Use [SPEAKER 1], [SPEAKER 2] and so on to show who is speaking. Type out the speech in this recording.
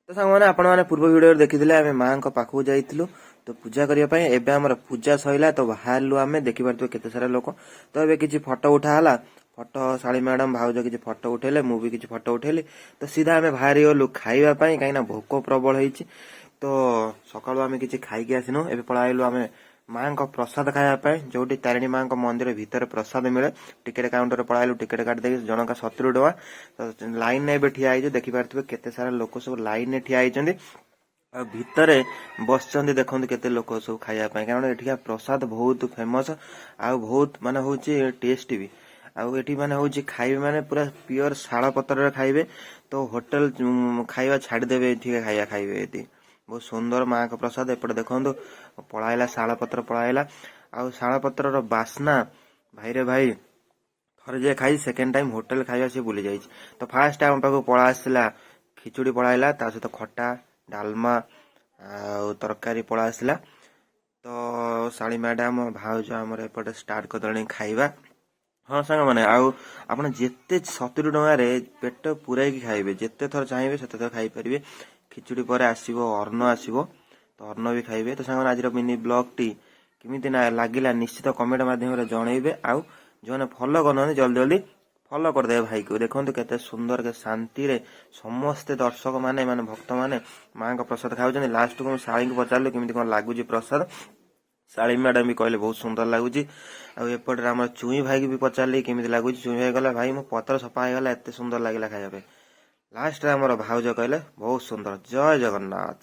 [SPEAKER 1] तो सांगमाने आपण माने पूर्व वीडियो देखिथिले आमे मां को पाखु जाइथिलु तो पूजा करिया पई एबे हमर पूजा सइला तो बाहरलु आमे देखि परथु केते सारा लोक तो एबे किछि फोटो उठा हला फोटो साली मैडम भाउज किछि फोटो उठेले मु भी किछि फोटो उठेली तो सीधा आमे बाहरी गलु खाइबा पई काइना भोको प्रबल होईछि तो सकाळु आमे किछि खाइ के आसिनु एबे पळाइलु आमे मां को प्रसाद खाया पाए जोटी तारिणी मां को मंदिर भीतर प्रसाद मिले टिकेट काउंटर पळाइलु टिकेट काट दे जनका 70 टका तो लाइन ने एबे ठिया आइजो देखि पारथबे केते सारा लोक सब लाइन ने ठिया आइचंदी आ भितरे बसचंदी देखंदी केते लोक सब खाया पाए कारण एठिका प्रसाद बहुत फेमस आ बहुत माने होची टेस्टी भी आ एठी माने होची खाइबे माने पूरा प्योर शाला पत्र रे खाइबे तो होटल खाइबा छाडी देबे एठी खाइया खाइबे एठी बहुत सुंदर मां का प्रसाद एपटे देखो पड़ाइला शाला पत्र पड़ाइला आउ शाला पत्र बास्ना भाई रे भाई थरे जे खाई सेकेंड टाइम होटल खाइबा से भूली जाइछ तो फास्ट टाइम पाखु पळा आसला खिचुड़ी पड़ाइला ता सहित खट्टा डालमा आ तरकारी पळा आसला तो साली मैडम भाउज हमर एपटे स्टार्ट करदणी खाइबा हाँ सांग माने आउ आपण जेते 70 टका रे पेट पुराई की खाइबे जेते थर चाहिबे सेते थर खाइ परिबे खिचुड़ी पर आसीबो अन्न आसीबो तो अन्न भी खाइबे तो सांग आज मिनी ब्लॉग टी किमिति ना लागिला निश्चित कमेंट माध्यम रे जणैबे आउ जोने फॉलो करन जल्दी जल्दी फॉलो कर दे भाई को देखो केते सुंदर के शांति रे समस्त दर्शक माने माने भक्त माने मां का प्रसाद खाउछन लास्ट को साळी को पचारले किमिति कोन लागुजी प्रसाद साड़ी मैडम भी कहले बहुत सुंदर लगुच एपटे आम चुई भाई भी पचारे केमी लगुच चुई भाई कहला भाई मो पत्र सफा होगा एत सुंदर लगे खाया लास्ट आम भाउज कहले बहुत सुंदर जय जगन्नाथ।